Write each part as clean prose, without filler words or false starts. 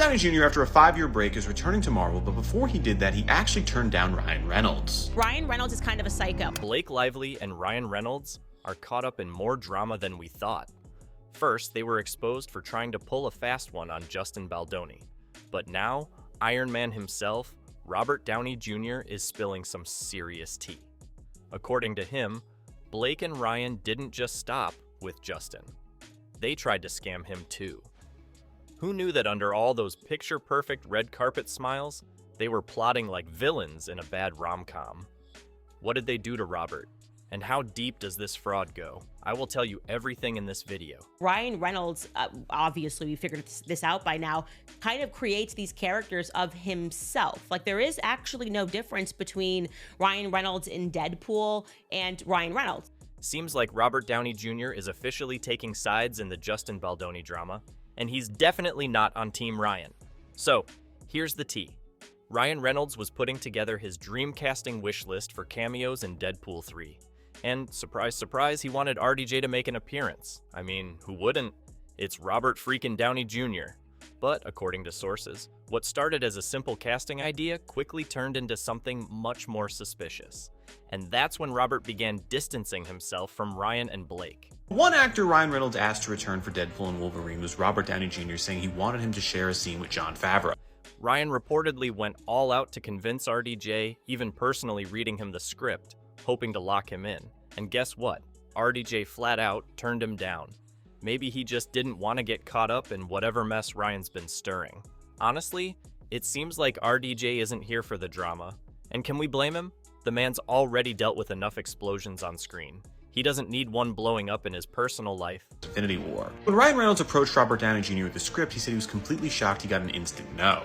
Downey Jr., after a 5-year break, is returning to Marvel, but before he did that, he actually turned down Ryan Reynolds. Ryan Reynolds is kind of a psycho. Blake Lively and Ryan Reynolds are caught up in more drama than we thought. First, they were exposed for trying to pull a fast one on Justin Baldoni. But now, Iron Man himself, Robert Downey Jr., is spilling some serious tea. According to him, Blake and Ryan didn't just stop with Justin. They tried to scam him too. Who knew that under all those picture-perfect red carpet smiles, they were plotting like villains in a bad rom-com? What did they do to Robert? And how deep does this fraud go? I will tell you everything in this video. Ryan Reynolds, obviously we figured this out by now, kind of creates these characters of himself. Like, there is actually no difference between Ryan Reynolds in Deadpool and Ryan Reynolds. Seems like Robert Downey Jr. is officially taking sides in the Justin Baldoni drama, and he's definitely not on Team Ryan. So, here's the tea. Ryan Reynolds was putting together his dream casting wish list for cameos in Deadpool 3. And surprise, surprise, he wanted RDJ to make an appearance. I mean, who wouldn't? It's Robert freaking Downey Jr. But according to sources, what started as a simple casting idea quickly turned into something much more suspicious. And that's when Robert began distancing himself from Ryan and Blake. One actor Ryan Reynolds asked to return for Deadpool and Wolverine was Robert Downey Jr., saying he wanted him to share a scene with Jon Favreau. Ryan reportedly went all out to convince RDJ, even personally reading him the script, hoping to lock him in. And guess what? RDJ flat out turned him down. Maybe he just didn't want to get caught up in whatever mess Ryan's been stirring. Honestly, it seems like RDJ isn't here for the drama. And can we blame him? The man's already dealt with enough explosions on screen. He doesn't need one blowing up in his personal life. Infinity War. When Ryan Reynolds approached Robert Downey Jr. with the script, he said he was completely shocked he got an instant no.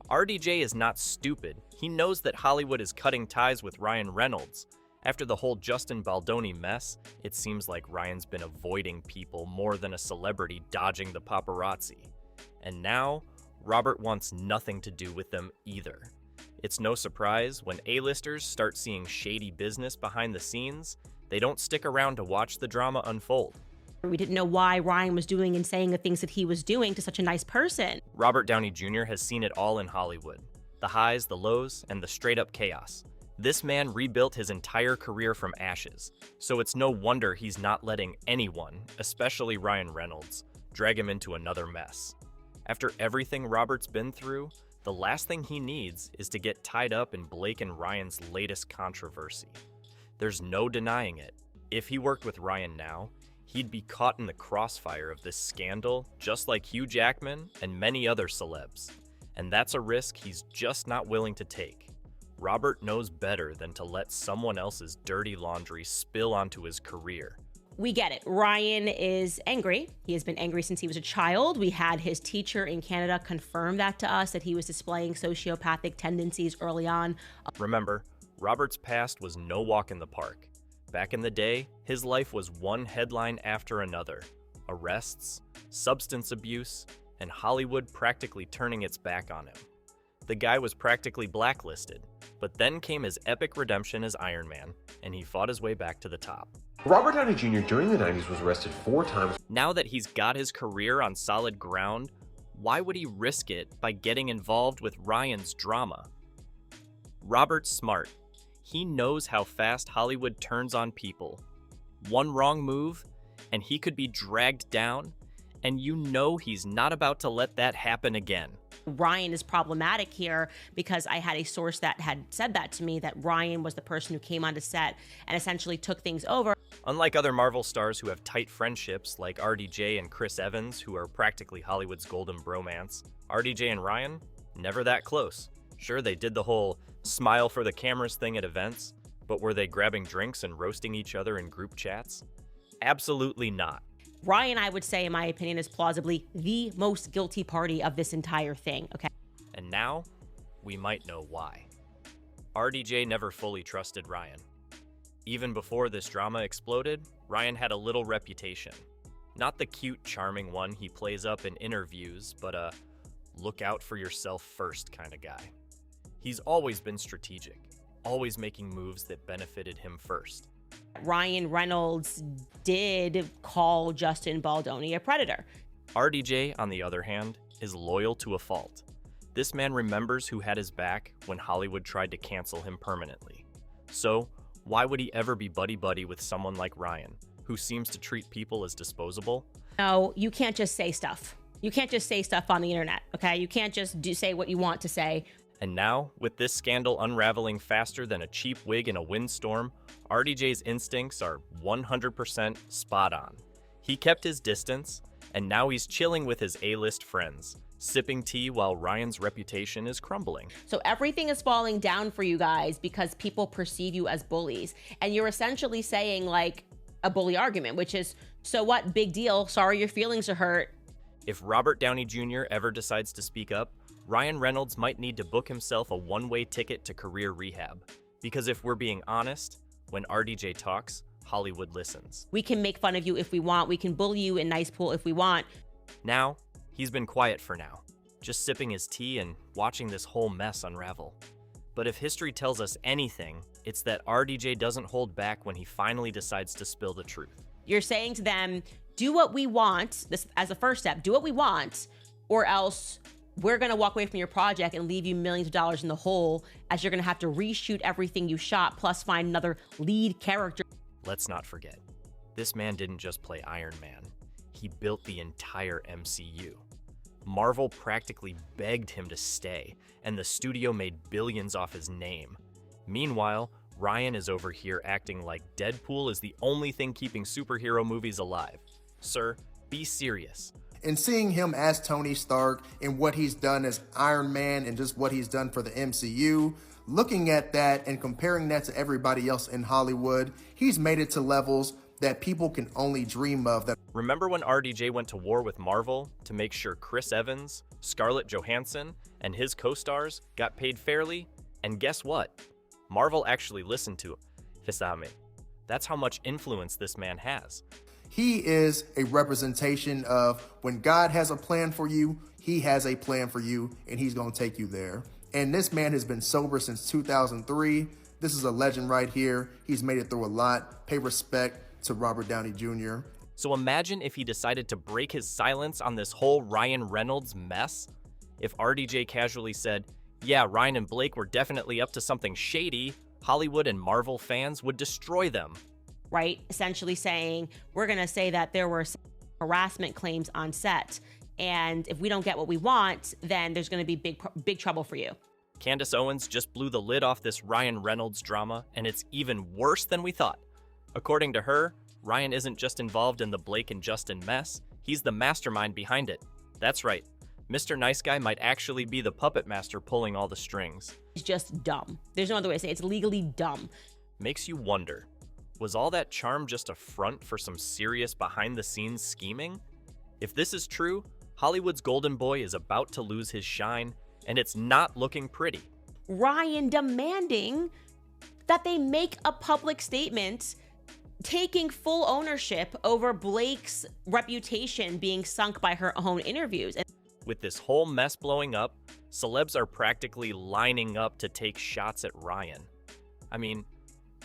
RDJ is not stupid. He knows that Hollywood is cutting ties with Ryan Reynolds. After the whole Justin Baldoni mess, it seems like Ryan's been avoiding people more than a celebrity dodging the paparazzi. And now, Robert wants nothing to do with them either. It's no surprise when A-listers start seeing shady business behind the scenes, they don't stick around to watch the drama unfold. We didn't know why Ryan was doing and saying the things that he was doing to such a nice person. Robert Downey Jr. has seen it all in Hollywood. The highs, the lows, and the straight-up chaos. This man rebuilt his entire career from ashes, so it's no wonder he's not letting anyone, especially Ryan Reynolds, drag him into another mess. After everything Robert's been through, the last thing he needs is to get tied up in Blake and Ryan's latest controversy. There's no denying it. If he worked with Ryan now, he'd be caught in the crossfire of this scandal, just like Hugh Jackman and many other celebs. And that's a risk he's just not willing to take. Robert knows better than to let someone else's dirty laundry spill onto his career. We get it. Ryan is angry. He has been angry since he was a child. We had his teacher in Canada confirm that to us, that he was displaying sociopathic tendencies early on. Remember, Robert's past was no walk in the park. Back in the day, his life was one headline after another. Arrests, substance abuse, and Hollywood practically turning its back on him. The guy was practically blacklisted, but then came his epic redemption as Iron Man, and he fought his way back to the top. Robert Downey Jr. during the 90s was arrested 4 times. Now that he's got his career on solid ground, why would he risk it by getting involved with Ryan's drama? Robert's smart. He knows how fast Hollywood turns on people. One wrong move, and he could be dragged down, and you know he's not about to let that happen again. Ryan is problematic here because I had a source that had said that to me, that Ryan was the person who came onto set and essentially took things over. Unlike other Marvel stars who have tight friendships like RDJ and Chris Evans, who are practically Hollywood's golden bromance, RDJ and Ryan, never that close. Sure, they did the whole smile for the cameras thing at events, but were they grabbing drinks and roasting each other in group chats? Absolutely not. Ryan, I would say, in my opinion, is plausibly the most guilty party of this entire thing, okay? And now, we might know why. RDJ never fully trusted Ryan. Even before this drama exploded, Ryan had a little reputation. Not the cute, charming one he plays up in interviews, but a look out for yourself first kind of guy. He's always been strategic, always making moves that benefited him first. Ryan Reynolds did call Justin Baldoni a predator. RDJ, on the other hand, is loyal to a fault. This man remembers who had his back when Hollywood tried to cancel him permanently. So, why would he ever be buddy-buddy with someone like Ryan, who seems to treat people as disposable? No, you can't just say stuff. You can't just say stuff on the internet, okay? You can't just say what you want to say. And now, with this scandal unraveling faster than a cheap wig in a windstorm, RDJ's instincts are 100% spot on. He kept his distance, and now he's chilling with his A-list friends, sipping tea while Ryan's reputation is crumbling. So everything is falling down for you guys because people perceive you as bullies. And you're essentially saying like a bully argument, which is, so what, big deal, sorry your feelings are hurt. If Robert Downey Jr. ever decides to speak up, Ryan Reynolds might need to book himself a one-way ticket to career rehab. Because if we're being honest, when RDJ talks, Hollywood listens. We can make fun of you if we want. We can bully you in Nice Pool if we want. Now, he's been quiet for now, just sipping his tea and watching this whole mess unravel. But if history tells us anything, it's that RDJ doesn't hold back when he finally decides to spill the truth. You're saying to them, do what we want, this as a first step, do what we want, or else we're gonna walk away from your project and leave you millions of dollars in the hole, as you're gonna have to reshoot everything you shot, plus find another lead character. Let's not forget, this man didn't just play Iron Man, he built the entire MCU. Marvel practically begged him to stay, and the studio made billions off his name. Meanwhile, Ryan is over here acting like Deadpool is the only thing keeping superhero movies alive. Sir, be serious. And seeing him as Tony Stark and what he's done as Iron Man and just what he's done for the MCU, looking at that and comparing that to everybody else in Hollywood, he's made it to levels that people can only dream of. Remember when RDJ went to war with Marvel to make sure Chris Evans, Scarlett Johansson, and his co-stars got paid fairly? And guess what? Marvel actually listened to him. That's how much influence this man has. He is a representation of when God has a plan for you, he has a plan for you, and he's going to take you there. And this man has been sober since 2003. This is a legend right here. He's made it through a lot. Pay respect to Robert Downey Jr. So imagine if he decided to break his silence on this whole Ryan Reynolds mess. If RDJ casually said, yeah, Ryan and Blake were definitely up to something shady, Hollywood and Marvel fans would destroy them. Right? Essentially saying, we're going to say that there were harassment claims on set. And if we don't get what we want, then there's going to be big trouble for you. Candace Owens just blew the lid off this Ryan Reynolds drama, and it's even worse than we thought. According to her, Ryan isn't just involved in the Blake and Justin mess, he's the mastermind behind it. That's right, Mr. Nice Guy might actually be the puppet master pulling all the strings. It's just dumb. There's no other way to say it. It's legally dumb. Makes you wonder, was all that charm just a front for some serious behind-the-scenes scheming? If this is true, Hollywood's golden boy is about to lose his shine, and it's not looking pretty. Ryan demanding that they make a public statement taking full ownership over Blake's reputation being sunk by her own interviews. With this whole mess blowing up, celebs are practically lining up to take shots at Ryan. I mean,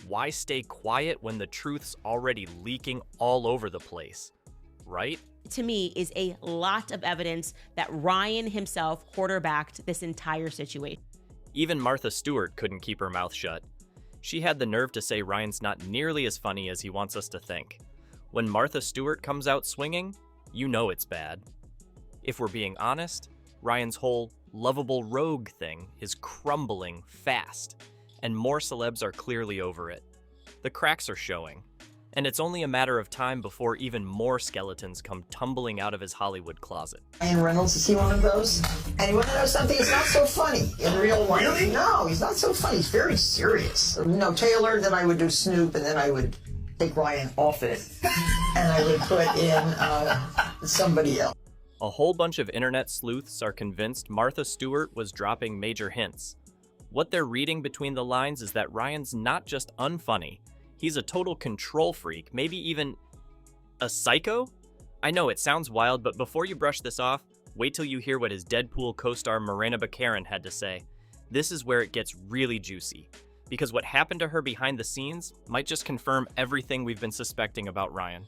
why stay quiet when the truth's already leaking all over the place, right? To me, is a lot of evidence that Ryan himself quarterbacked this entire situation. Even Martha Stewart couldn't keep her mouth shut. She had the nerve to say Ryan's not nearly as funny as he wants us to think. When Martha Stewart comes out swinging, you know it's bad. If we're being honest, Ryan's whole lovable rogue thing is crumbling fast, and more celebs are clearly over it. The cracks are showing, and it's only a matter of time before even more skeletons come tumbling out of his Hollywood closet. Ryan Reynolds, is he one of those? And you want to know something? He's not so funny in real life. Really? No, he's not so funny. He's very serious. No, Taylor, then I would do Snoop, and then I would take Ryan off it, and I would put in somebody else. A whole bunch of internet sleuths are convinced Martha Stewart was dropping major hints. What they're reading between the lines is that Ryan's not just unfunny, he's a total control freak, maybe even a psycho? I know it sounds wild, but before you brush this off, wait till you hear what his Deadpool co-star Morena Baccarin had to say. This is where it gets really juicy, because what happened to her behind the scenes might just confirm everything we've been suspecting about Ryan.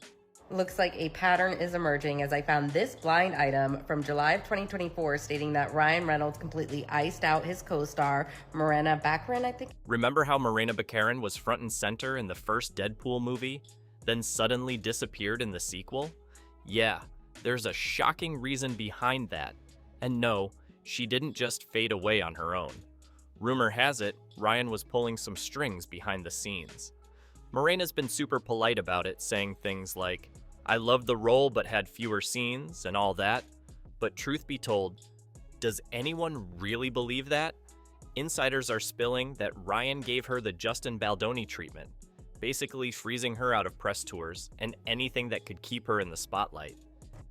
Looks like a pattern is emerging as I found this blind item from July of 2024 stating that Ryan Reynolds completely iced out his co-star, Morena Baccarin, I think. Remember how Morena Baccarin was front and center in the first Deadpool movie, then suddenly disappeared in the sequel? Yeah, there's a shocking reason behind that. And no, she didn't just fade away on her own. Rumor has it, Ryan was pulling some strings behind the scenes. Morena's been super polite about it, saying things like, "I loved the role but had fewer scenes," and all that. But truth be told, does anyone really believe that? Insiders are spilling that Ryan gave her the Justin Baldoni treatment, basically freezing her out of press tours and anything that could keep her in the spotlight.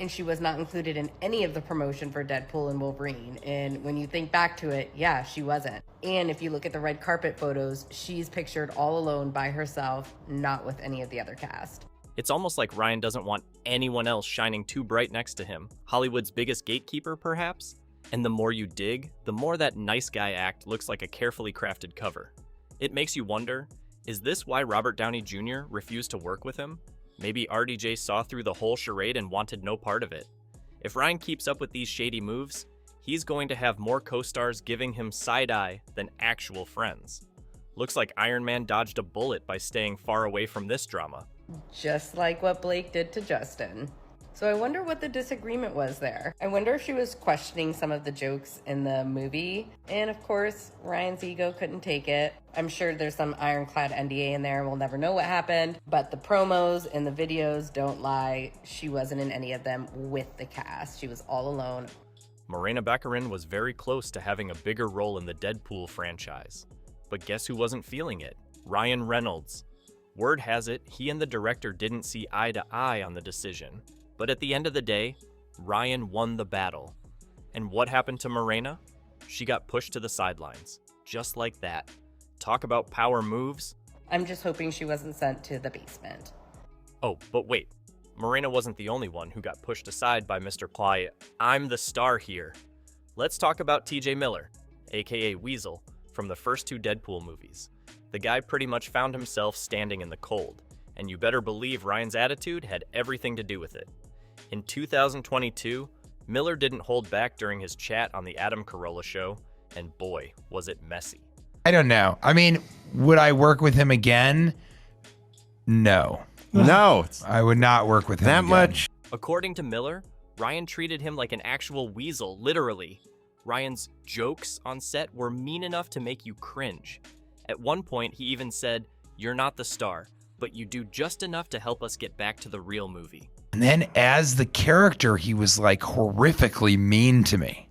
And she was not included in any of the promotion for Deadpool and Wolverine. And when you think back to it, yeah, she wasn't. And if you look at the red carpet photos, she's pictured all alone by herself, not with any of the other cast. It's almost like Ryan doesn't want anyone else shining too bright next to him. Hollywood's biggest gatekeeper, perhaps? And the more you dig, the more that nice guy act looks like a carefully crafted cover. It makes you wonder, is this why Robert Downey Jr. refused to work with him? Maybe RDJ saw through the whole charade and wanted no part of it. If Ryan keeps up with these shady moves, he's going to have more co-stars giving him side-eye than actual friends. Looks like Iron Man dodged a bullet by staying far away from this drama. Just like what Blake did to Justin. So I wonder what the disagreement was there. I wonder if she was questioning some of the jokes in the movie. And of course, Ryan's ego couldn't take it. I'm sure there's some ironclad NDA in there and we'll never know what happened. But the promos and the videos don't lie. She wasn't in any of them with the cast. She was all alone. Morena Baccarin was very close to having a bigger role in the Deadpool franchise. But guess who wasn't feeling it? Ryan Reynolds. Word has it, he and the director didn't see eye to eye on the decision. But at the end of the day, Ryan won the battle. And what happened to Morena? She got pushed to the sidelines. Just like that. Talk about power moves. I'm just hoping she wasn't sent to the basement. Oh, but wait. Morena wasn't the only one who got pushed aside by Mr. Quiet. I'm the star here. Let's talk about TJ Miller, aka Weasel, from the first two Deadpool movies. The guy pretty much found himself standing in the cold, and you better believe Ryan's attitude had everything to do with it. In 2022, Miller didn't hold back during his chat on the Adam Carolla show, and boy, was it messy. I don't know. I mean, would I work with him again? No. No. I would not work with him that again. much. According to Miller, Ryan treated him like an actual weasel, literally. Ryan's jokes on set were mean enough to make you cringe. At one point, he even said, "You're not the star, but you do just enough to help us get back to the real movie." And then as the character, he was like horrifically mean to me.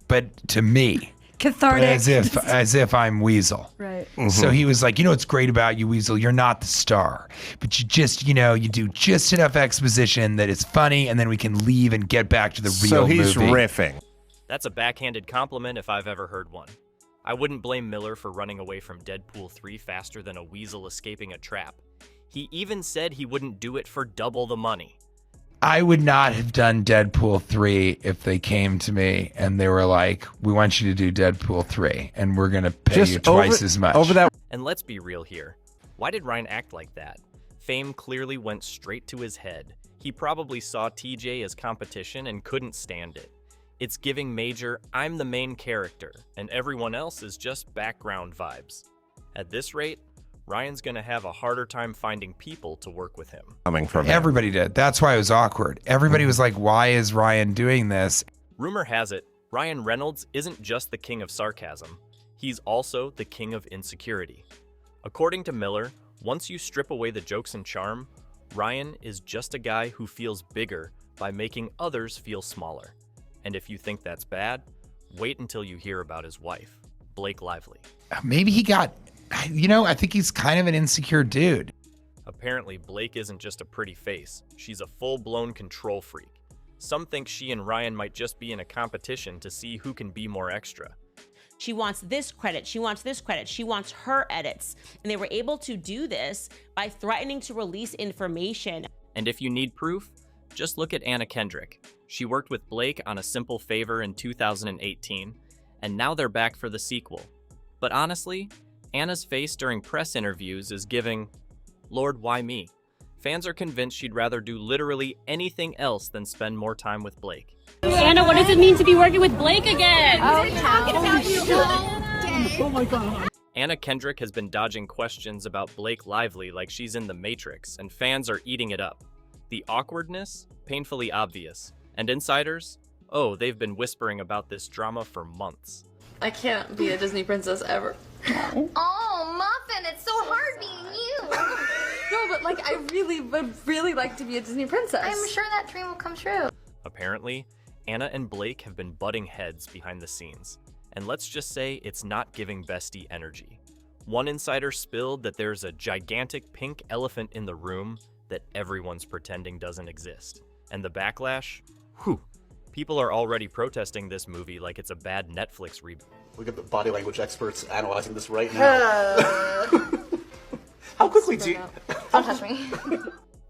But to me. Cathartic. But as if I'm Weasel. Right. Mm-hmm. So he was like, you know what's great about you, Weasel? You're not the star. But you just, you do just enough exposition that it's funny, and then we can leave and get back to the real movie. So he's riffing. That's a backhanded compliment if I've ever heard one. I wouldn't blame Miller for running away from Deadpool 3 faster than a weasel escaping a trap. He even said he wouldn't do it for double the money. I would not have done Deadpool 3 if they came to me and they were like, we want you to do Deadpool 3 and we're going to pay you twice as much. Over that. And let's be real here. Why did Ryan act like that? Fame clearly went straight to his head. He probably saw TJ as competition and couldn't stand it. It's giving major, I'm the main character, and everyone else is just background vibes. At this rate, Ryan's gonna have a harder time finding people to work with him. Coming from him. Everybody did. That's why it was awkward. Everybody was like, why is Ryan doing this? Rumor has it, Ryan Reynolds isn't just the king of sarcasm. He's also the king of insecurity. According to Miller, once you strip away the jokes and charm, Ryan is just a guy who feels bigger by making others feel smaller. And if you think that's bad, wait until you hear about his wife, Blake Lively. Maybe he got, I think he's kind of an insecure dude. Apparently, Blake isn't just a pretty face. She's a full-blown control freak. Some think she and Ryan might just be in a competition to see who can be more extra. She wants this credit. She wants this credit. She wants her edits. And they were able to do this by threatening to release information. And if you need proof, just look at Anna Kendrick. She worked with Blake on A Simple Favor in 2018, and now they're back for the sequel. But honestly, Anna's face during press interviews is giving, Lord, why me? Fans are convinced she'd rather do literally anything else than spend more time with Blake. Anna, what does it mean to be working with Blake again? Talking about you all day. Oh my god. Anna Kendrick has been dodging questions about Blake Lively like she's in the Matrix, and fans are eating it up. The awkwardness? Painfully obvious. And insiders? Oh, they've been whispering about this drama for months. I can't be a Disney princess ever. Oh, Muffin, it's so hard being you. No, but like, I would really like to be a Disney princess. I'm sure that dream will come true. Apparently, Anna and Blake have been butting heads behind the scenes. And let's just say it's not giving bestie energy. One insider spilled that there's a gigantic pink elephant in the room that everyone's pretending doesn't exist. And the backlash? Whew. People are already protesting this movie like it's a bad Netflix reboot. We get the body language experts analyzing this right now. How quickly do you... Don't touch me.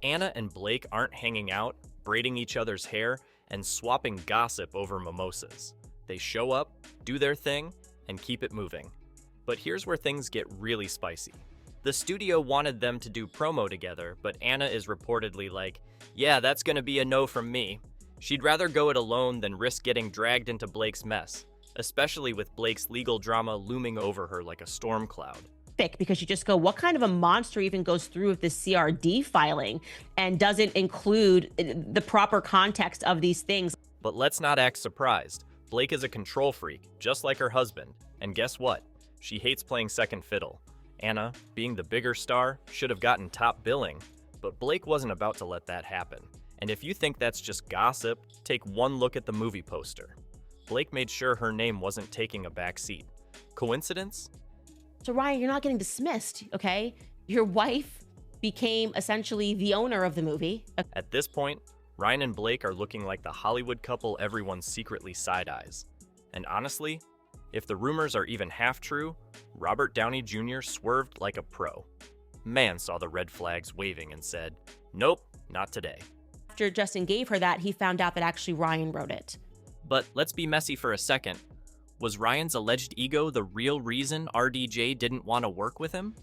Anna and Blake aren't hanging out, braiding each other's hair, and swapping gossip over mimosas. They show up, do their thing, and keep it moving. But here's where things get really spicy. The studio wanted them to do promo together, but Anna is reportedly like, yeah, that's gonna be a no from me. She'd rather go it alone than risk getting dragged into Blake's mess, especially with Blake's legal drama looming over her like a storm cloud. Because you just go, what kind of a monster even goes through with this CRD filing and doesn't include the proper context of these things? But let's not act surprised. Blake is a control freak, just like her husband. And guess what? She hates playing second fiddle. Anna, being the bigger star, should have gotten top billing, but Blake wasn't about to let that happen. And if you think that's just gossip, take one look at the movie poster. Blake made sure her name wasn't taking a back seat. Coincidence? So Ryan, you're not getting dismissed, okay? Your wife became essentially the owner of the movie. At this point, Ryan and Blake are looking like the Hollywood couple everyone secretly side-eyes. And honestly, if the rumors are even half true, Robert Downey Jr. swerved like a pro. Man saw the red flags waving and said, nope, not today. After Justin gave her that, he found out that actually Ryan wrote it. But let's be messy for a second. Was Ryan's alleged ego the real reason RDJ didn't want to work with him?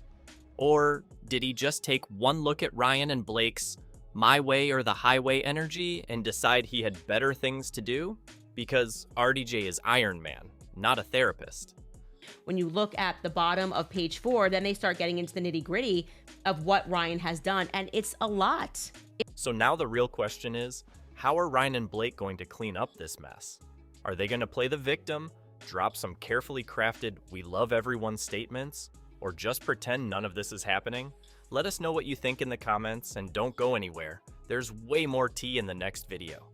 Or did he just take one look at Ryan and Blake's my way or the highway energy and decide he had better things to do? Because RDJ is Iron Man, not a therapist. When you look at the bottom of page 4, then they start getting into the nitty-gritty of what Ryan has done, and it's a lot. So now the real question is, how are Ryan and Blake going to clean up this mess? Are they going to play the victim, drop some carefully crafted "we love everyone" statements, or just pretend none of this is happening? Let us know what you think in the comments, and don't go anywhere. There's way more tea in the next video.